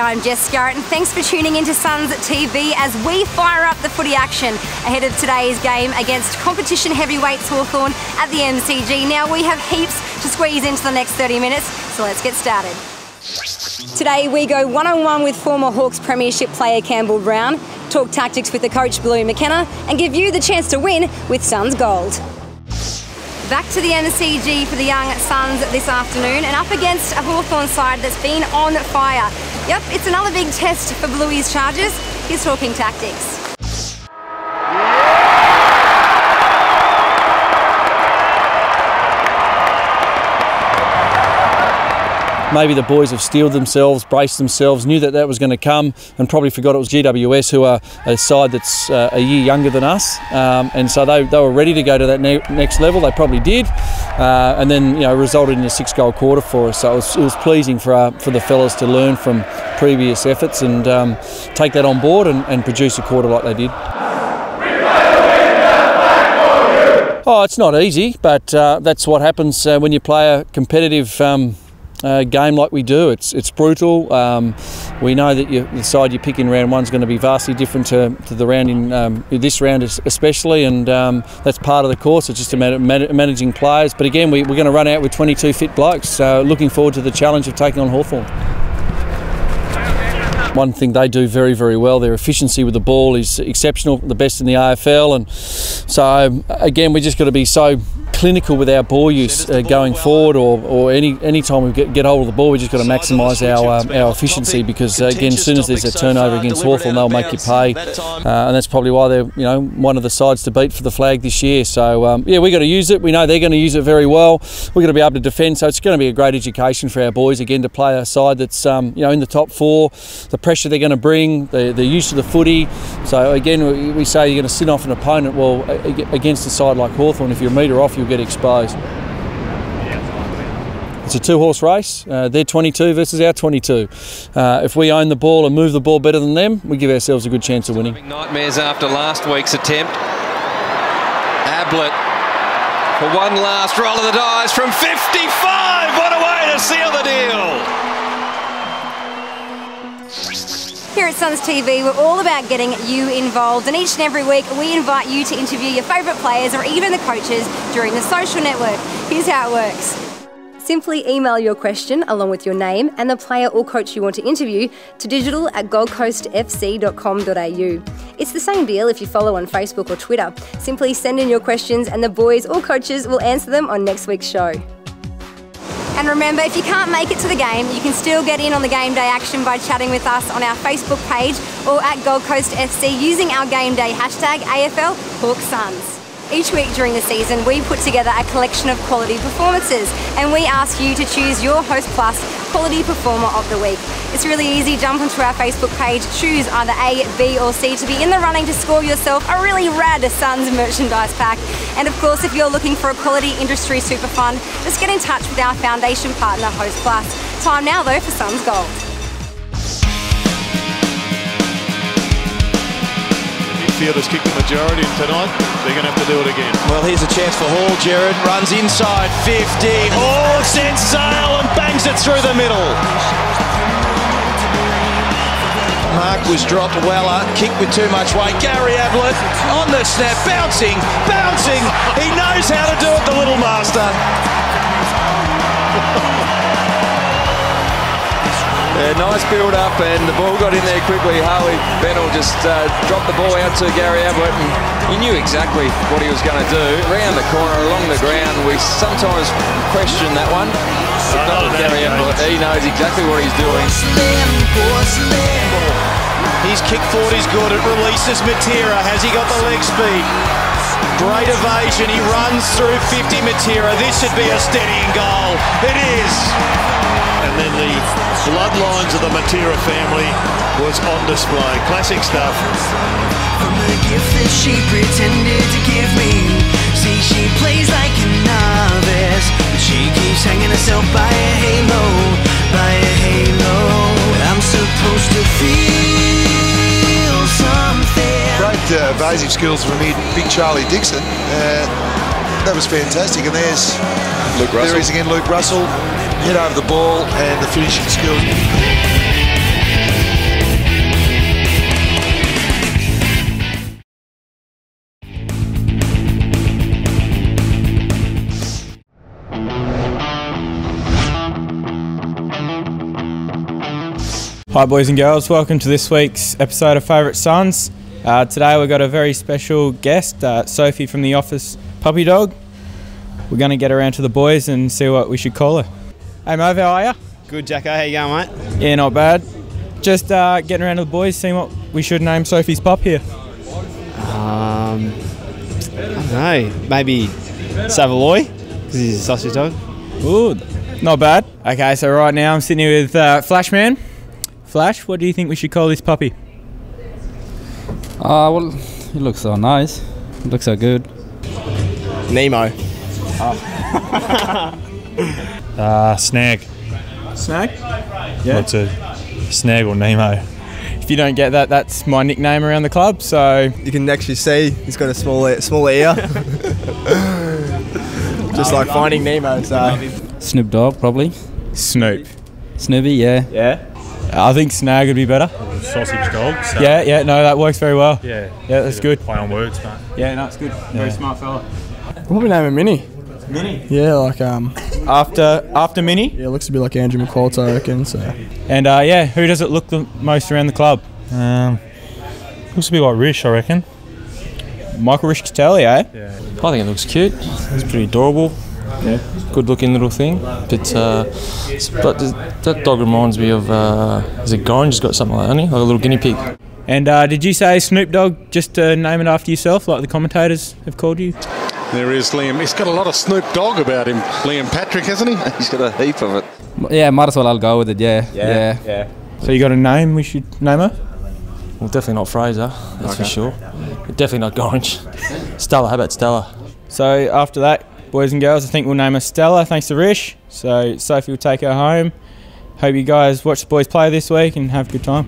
I'm Jess Scarrett, and thanks for tuning into Suns TV as we fire up the footy action ahead of today's game against competition heavyweights Hawthorn at the MCG. Now, we have heaps to squeeze into the next 30 minutes, so let's get started. Today we go one-on-one with former Hawks Premiership player Campbell Brown, talk tactics with the coach Bluey McKenna, and give you the chance to win with Suns Gold. Back to the MCG for the young Suns this afternoon, and up against a Hawthorn side that's been on fire. Yep, it's another big test for Bluey's Chargers. He's talking tactics. Maybe the boys have steeled themselves, braced themselves, knew that that was going to come, and probably forgot it was GWS, who are a side that's a year younger than us, and so they were ready to go to that next level. They probably did, and then resulted in a 6-goal quarter for us. So it was pleasing for the fellas to learn from previous efforts and take that on board and produce a quarter like they did. Oh, it's not easy, but that's what happens when you play a competitive game like we do. It's brutal. We know that the side you pick in round one is going to be vastly different to the round in this round especially, and that's part of the course. It's just a matter of managing players. But again, we're going to run out with 22 fit blokes, so looking forward to the challenge of taking on Hawthorn. One thing they do very, very well, their efficiency with the ball is exceptional, the best in the AFL, and so again, we just got to be so clinical with our ball use going forward, or any time we get hold of the ball, we just got to maximise our efficiency, because again, as soon as there's a turnover against Hawthorn, they'll make you pay, and that's probably why they're one of the sides to beat for the flag this year. So yeah, we got to use it. We know they're going to use it very well. We're going to be able to defend, so it's going to be a great education for our boys again to play a side that's in the top four. The pressure they're going to bring, the use of the footy. So again, we say you're going to sit off an opponent. Well, against a side like Hawthorn, if you're a metre off, you'll get exposed. It's a 2-horse race. They're 22 versus our 22. If we own the ball and move the ball better than them, we give ourselves a good chance of winning. Nightmares after last week's attempt. Ablett for one last roll of the dice from 55. What a way to seal the deal. Here at Suns TV, we're all about getting you involved, and each and every week we invite you to interview your favourite players or even the coaches during the social network. Here's how it works. Simply email your question along with your name and the player or coach you want to interview to digital@goldcoastfc.com.au. It's the same deal if you follow on Facebook or Twitter. Simply send in your questions and the boys or coaches will answer them on next week's show. And remember, if you can't make it to the game, you can still get in on the game day action by chatting with us on our Facebook page or at Gold Coast FC using our game day hashtag AFL Hawks Suns. Each week during the season, we put together a collection of quality performances, and we ask you to choose your Host Plus Quality Performer of the Week. It's really easy. Jump onto our Facebook page, choose either A, B or C to be in the running to score yourself a really rad Suns merchandise pack. And of course, if you're looking for a quality industry super fund, just get in touch with our foundation partner, Host Plus. Time now though for Suns Gold. Midfielders kicked the majority tonight. They're going to have to do it again. Well, here's a chance for Hall. Jared runs inside 50. Hall sends sail and bangs it through the middle. Mark was dropped. Weller kicked with too much weight. Gary Ablett on the snap, bouncing. He knows how to do it, the little master. Yeah, nice build up, and the ball got in there quickly. Harley Bennell just dropped the ball out to Gary Ablett, and he knew exactly what he was going to do. Round the corner, along the ground. We sometimes question that one, but not with Gary Ablett. He knows exactly what he's doing. His kick forward is good. It releases Matera. Has he got the leg speed? Great evasion. He runs through 50 Matera. This should be a steadying goal. It is. And then the bloodlines of the Matera family was on display. Classic stuff. From the gift that she pretended to give me, see, she plays like a novice, but she keeps hanging herself by a halo. I'm supposed to feel something. Great evasive skills from Big Charlie Dixon. That was fantastic. And there's Luke Russell. There he is again, Luke Russell. Hit over the ball and the finishing skills. Hi boys and girls, welcome to this week's episode of Favourite Sons. Today we've got a very special guest, Sophie from the office puppy dog. We're going to get around to the boys and see what we should call her. Hey Mov, how are you? Good, Jacko. How you going, mate? Yeah, not bad. Just getting around to the boys, seeing what we should name Sophie's pup here. I don't know, maybe Savoy, because he's a sausage dog. Ooh, not bad. Okay, so right now I'm sitting here with Flashman. Flash, what do you think we should call this puppy? Well, he looks so nice. He looks so good. Nemo. Snag. Snag? Yeah. What's a Snag or Nemo? If you don't get that, that's my nickname around the club, so... You can actually see he's got a small ear. Just like Finding Nemo, so... Snoop Dogg, probably. Snoop. Snoopy, yeah. Yeah? I think Snag would be better. Sausage dog. So Yeah, no, that works very well. Yeah, that's good. Play on words, mate. Yeah, no, it's good. Very smart fella. Probably name him Minnie. Minnie? Yeah, like After Minnie? Yeah, looks to be like Andrew McQualter, I reckon. So. And yeah, who does it look the most around the club? Looks to be like Rish, I reckon. Michael Risch-Catelli, eh? Yeah. I think it looks cute. It's pretty adorable. Yeah. Good looking little thing. But that dog reminds me of is it Gorge? He's got something like that, hasn't he? Like a little guinea pig. And did you say Snoop Dogg just to name it after yourself, like the commentators have called you? There is Liam. He's got a lot of Snoop Dogg about him, Liam Patrick, hasn't he? He's got a heap of it. Yeah, might as well I'll go with it, yeah. So you got a name we should name her? Well, definitely not Fraser, that's for sure. But definitely not Gorge. Stella, how about Stella? So after that, boys and girls, I think we'll name her Stella, thanks to Rish. So Sophie will take her home. Hope you guys watch the boys play this week and have a good time.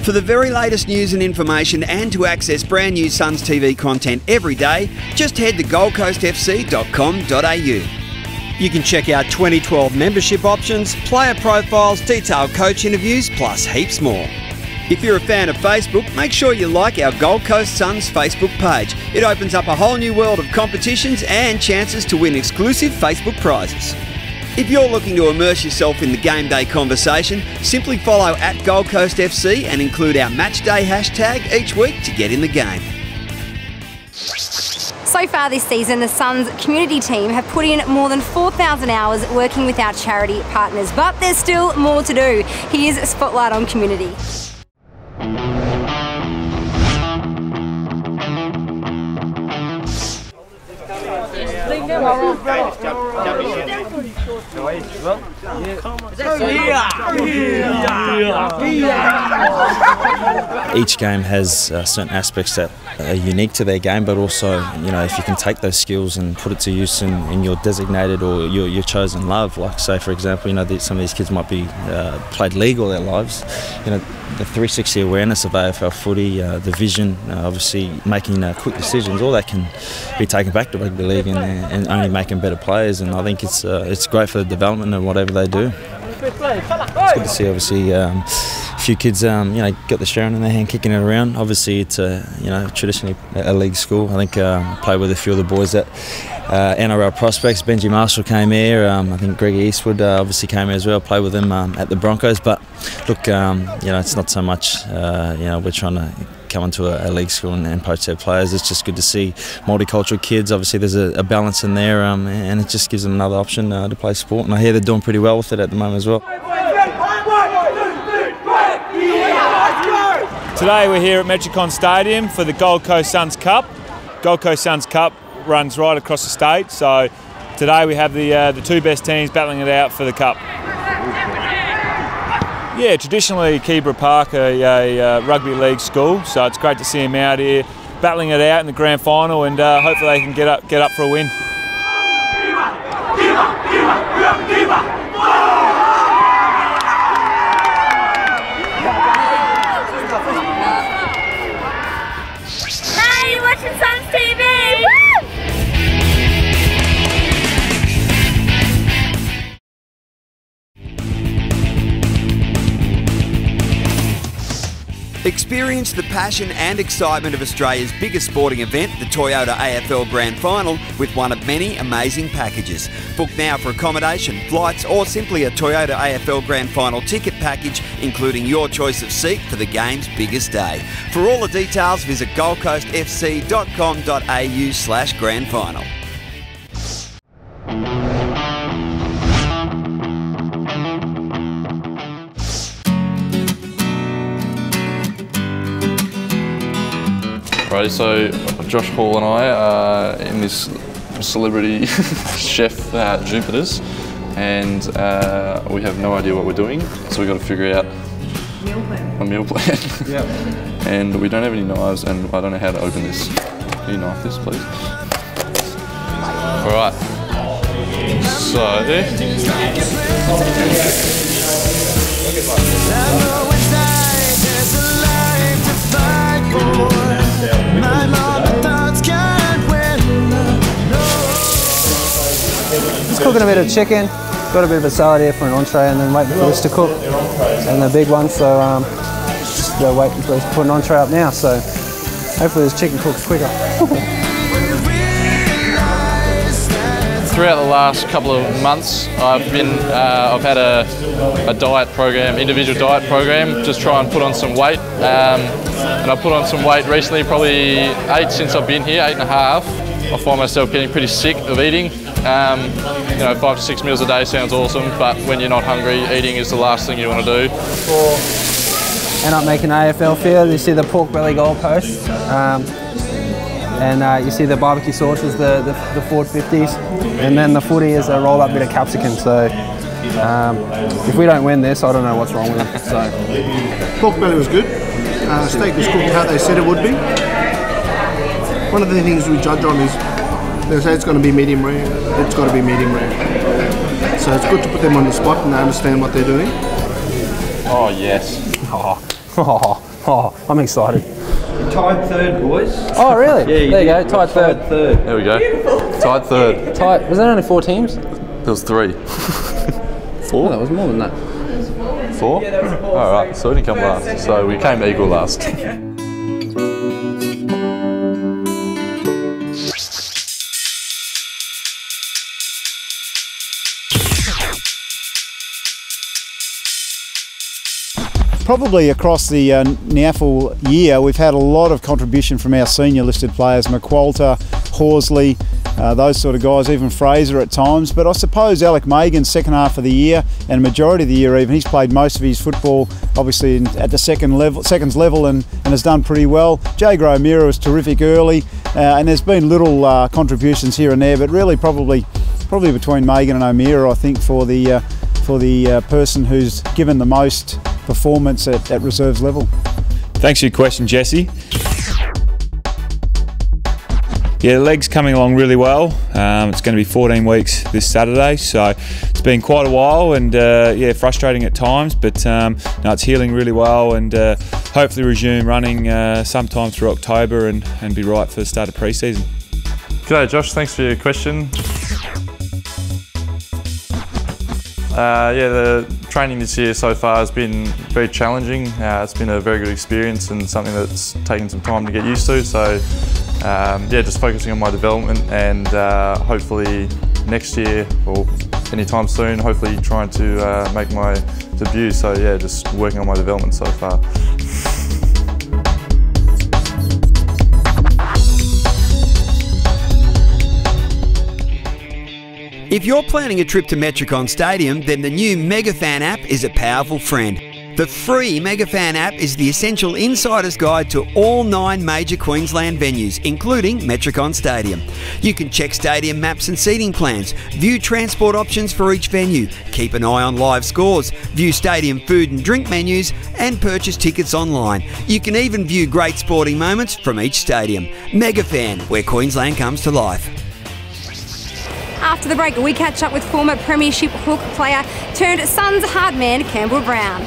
For the very latest news and information and to access brand new Suns TV content every day, just head to goldcoastfc.com.au. You can check out 2012 membership options, player profiles, detailed coach interviews, plus heaps more. If you're a fan of Facebook, make sure you like our Gold Coast Suns Facebook page. It opens up a whole new world of competitions and chances to win exclusive Facebook prizes. If you're looking to immerse yourself in the game day conversation, simply follow at Gold Coast FC and include our matchday hashtag each week to get in the game. So far this season, the Suns community team have put in more than 4,000 hours working with our charity partners, but there's still more to do. Here's a spotlight on community. Each game has certain aspects that are unique to their game, but also, if you can take those skills and put it to use in your designated or your chosen love, like say for example, some of these kids might be played league all their lives, the 360 awareness of AFL footy, the vision, obviously making quick decisions, all that can be taken back to rugby league and only making better players, and I think it's great for the development of whatever they do. It's good to see, obviously, a few kids, got the Sharon in their hand, kicking it around. Obviously, it's traditionally a league school. I think I played with a few of the boys that NRL prospects. Benji Marshall came here. I think Greg Eastwood obviously came here as well. Played with them at the Broncos. But look, it's not so much. We're trying to come into a league school and poach their players. It's just good to see multicultural kids. Obviously, there's a balance in there, and it just gives them another option to play sport. And I hear they're doing pretty well with it at the moment as well. Today we're here at Metricon Stadium for the Gold Coast Suns Cup. Gold Coast Suns Cup runs right across the state, so today we have the two best teams battling it out for the cup. Yeah, traditionally Keebra Park a rugby league school, so it's great to see them out here battling it out in the grand final, and hopefully they can get up for a win. Hey, you're watching Suns TV! Experience the passion and excitement of Australia's biggest sporting event, the Toyota AFL Grand Final, with one of many amazing packages. Book now for accommodation, flights, or simply a Toyota AFL Grand Final ticket package, including your choice of seat for the game's biggest day. For all the details, visit goldcoastfc.com.au/grand final. Right, so Josh Hall and I are in this celebrity chef Jupiter's, and we have no idea what we're doing, so we've got to figure out a meal plan. Yep. And we don't have any knives, and I don't know how to open this. Can you knife this, please? Alright, so just cooking a bit of chicken, got a bit of a salad here for an entree, and then waiting for this to cook, and the big one, so just waiting for us to put an entree up now, so hopefully this chicken cooks quicker. throughout the last couple of months, I've had a diet program, individual diet program, just try and put on some weight. And I put on some weight recently, probably 8 since I've been here, 8.5. I find myself getting pretty sick of eating. You know, 5 to 6 meals a day sounds awesome, but when you're not hungry, eating is the last thing you want to do. End up making AFL field. You see the pork belly goalposts, and you see the barbecue sauces, the Ford 50s, and then the footy is a rolled up bit of capsicum. So if we don't win this, I don't know what's wrong with it. So pork belly was good. Steak was cooked how they said it would be. One of the things we judge on is they say it's going to be medium rare. It's got to be medium rare. So it's good to put them on the spot and they understand what they're doing. Oh yes. I'm excited. Tied third, boys. Oh really? Yeah, there you go. Tied third. There we go. Tied third. Tied. Was there only 4 teams? There was 3. 4? Oh, that was more than that. 4? Alright, so we didn't come last. So we came equal last. Probably across the NAFL year, we've had a lot of contribution from our senior listed players, McQualter, Horsley, those sort of guys, even Fraser at times. But I suppose Alec Megan, second half of the year and majority of the year even, he's played most of his football obviously at the seconds level and has done pretty well. Jager O'Meara was terrific early, and there's been little contributions here and there, but really probably between Megan and O'Meara, I think, for the person who's given the most performance at reserves level. Thanks for your question, Jesse. Yeah, the leg's coming along really well. It's going to be 14 weeks this Saturday, so it's been quite a while and yeah, frustrating at times, but no, it's healing really well and hopefully resume running sometime through October and be right for the start of pre-season. G'day Josh, thanks for your question. Yeah, the training this year so far has been very challenging. It's been a very good experience and something that's taken some time to get used to. So yeah, just focusing on my development and hopefully next year or anytime soon, hopefully trying to make my debut. So yeah, just working on my development so far. If you're planning a trip to Metricon Stadium, then the new MegaFan app is a powerful friend. The free MegaFan app is the essential insider's guide to all 9 major Queensland venues, including Metricon Stadium. You can check stadium maps and seating plans, view transport options for each venue, keep an eye on live scores, view stadium food and drink menus, and purchase tickets online. You can even view great sporting moments from each stadium. MegaFan, where Queensland comes to life. After the break, we catch up with former Premiership Hook player turned Suns hard man Campbell Brown.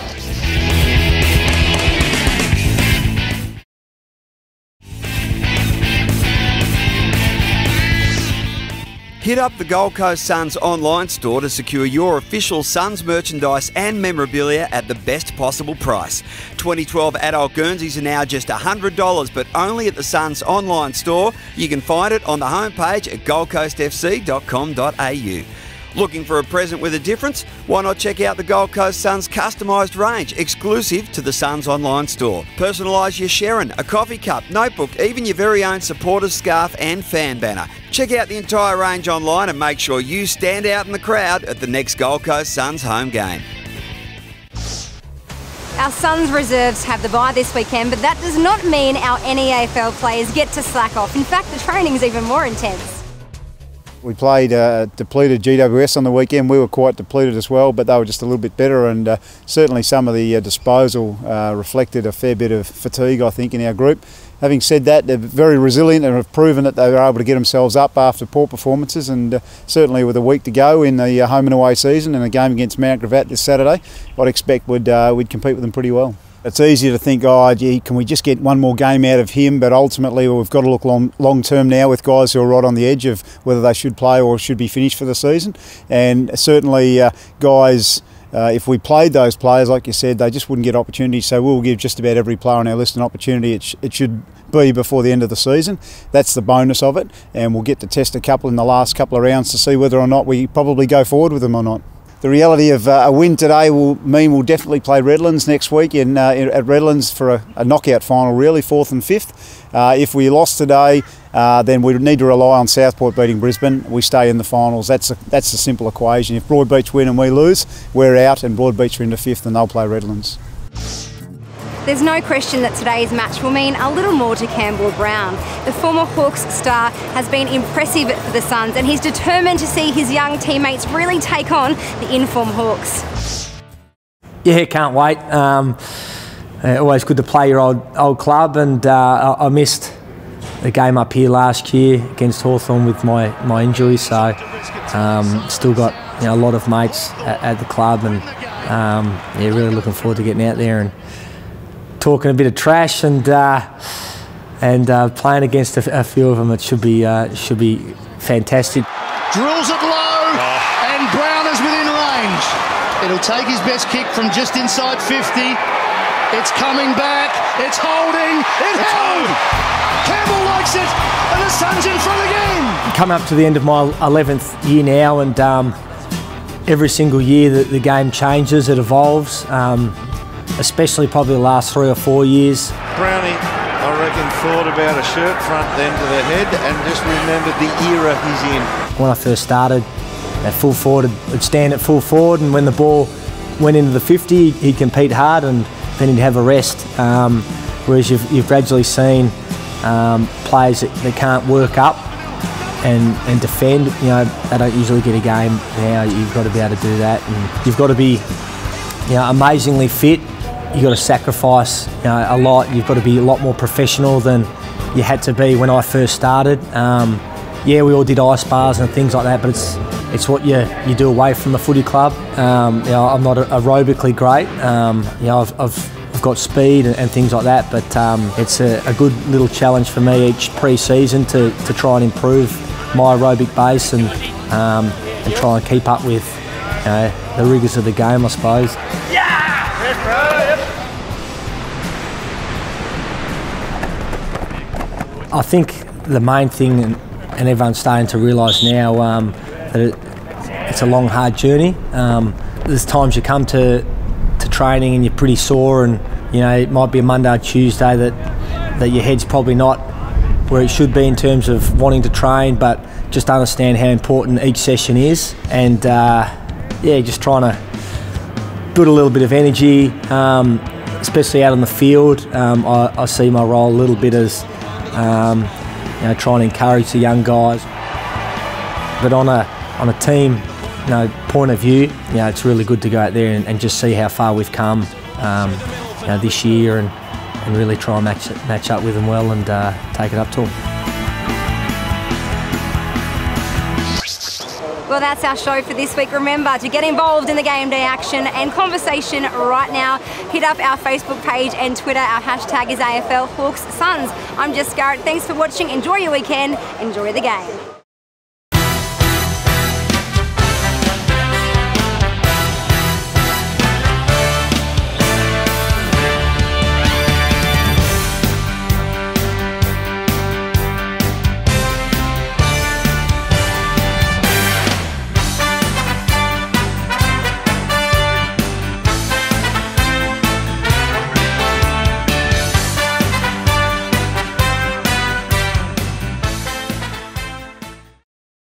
Hit up the Gold Coast Suns online store to secure your official Suns merchandise and memorabilia at the best possible price. 2012 adult Guernseys are now just $100, but only at the Suns online store. You can find it on the homepage at goldcoastfc.com.au. Looking for a present with a difference? Why not check out the Gold Coast Suns customised range, exclusive to the Suns online store. Personalise your Sharon, a coffee cup, notebook, even your very own supporters scarf and fan banner. Check out the entire range online and make sure you stand out in the crowd at the next Gold Coast Suns home game. Our Suns reserves have the bye this weekend, but that does not mean our NEAFL players get to slack off. In fact, the training is even more intense. We played depleted GWS on the weekend. We were quite depleted as well, but they were just a little bit better, and certainly some of the disposal reflected a fair bit of fatigue, I think, in our group. Having said that, they're very resilient and have proven that they were able to get themselves up after poor performances, and certainly with a week to go in the home and away season and a game against Mount Gravatt this Saturday, I'd expect we'd compete with them pretty well. It's easy to think, oh, gee, can we just get one more game out of him? But ultimately, we've got to look long term now with guys who are right on the edge of whether they should play or should be finished for the season. And certainly, guys, if we played those players, like you said, they just wouldn't get opportunities. So we'll give just about every player on our list an opportunity. It should be before the end of the season. That's the bonus of it. And we'll get to test a couple in the last couple of rounds to see whether or not we probably go forward with them or not. The reality of a win today will mean we'll definitely play Redlands next week at Redlands for a knockout final, really, 4th and 5th. If we lost today, then we need to rely on Southport beating Brisbane. We stay in the finals. That's a simple equation. If Broadbeach win and we lose, we're out, and Broadbeach are into 5th and they'll play Redlands. There's no question that today's match will mean a little more to Campbell Brown. The former Hawks star has been impressive for the Suns, and he's determined to see his young teammates really take on the in-form Hawks. Yeah, can't wait. Always good to play your old club, and I missed the game up here last year against Hawthorn with my injury, so still got a lot of mates at the club, and yeah, really looking forward to getting out there and talking a bit of trash and playing against a few of them. It should be fantastic. Drills it low, and Brown is within range. It'll take his best kick from just inside 50. It's coming back. It's holding. It's held. Campbell likes it, and the Suns in front again. Come up to the end of my 11th year now, and every single year the game changes, it evolves. Especially probably the last 3 or 4 years. Brownie, I reckon, thought about a shirt front then to the head and just remembered the era he's in. When I first started, at full forward, I'd stand at full forward, and when the ball went into the 50, he'd compete hard, and then he'd have a rest. Whereas you've gradually seen players that can't work up and defend, they don't usually get a game. Now you've got to be able to do that, and you've got to be amazingly fit. You've got to sacrifice a lot. You've got to be a lot more professional than you had to be when I first started. Yeah, we all did ice bars and things like that, but it's what you do away from the footy club. I'm not aerobically great. I've got speed and things like that, but it's a good little challenge for me each pre-season to try and improve my aerobic base and try and keep up with the rigours of the game, I suppose. I think the main thing, and everyone's starting to realise now, that it's a long, hard journey. There's times you come to training and you're pretty sore, and it might be a Monday or Tuesday that your head's probably not where it should be in terms of wanting to train, but just understand how important each session is, and yeah, just trying to build a little bit of energy, especially out on the field. I see my role a little bit as trying to encourage the young guys, but on a team point of view, it's really good to go out there and just see how far we've come this year, and really try and match up with them well and take it up to them. Well, that's our show for this week. Remember to get involved in the game day action and conversation right now. Hit up our Facebook page and Twitter. Our hashtag is AFL Hawks Suns. I'm Jess Garrett. Thanks for watching. Enjoy your weekend. Enjoy the game.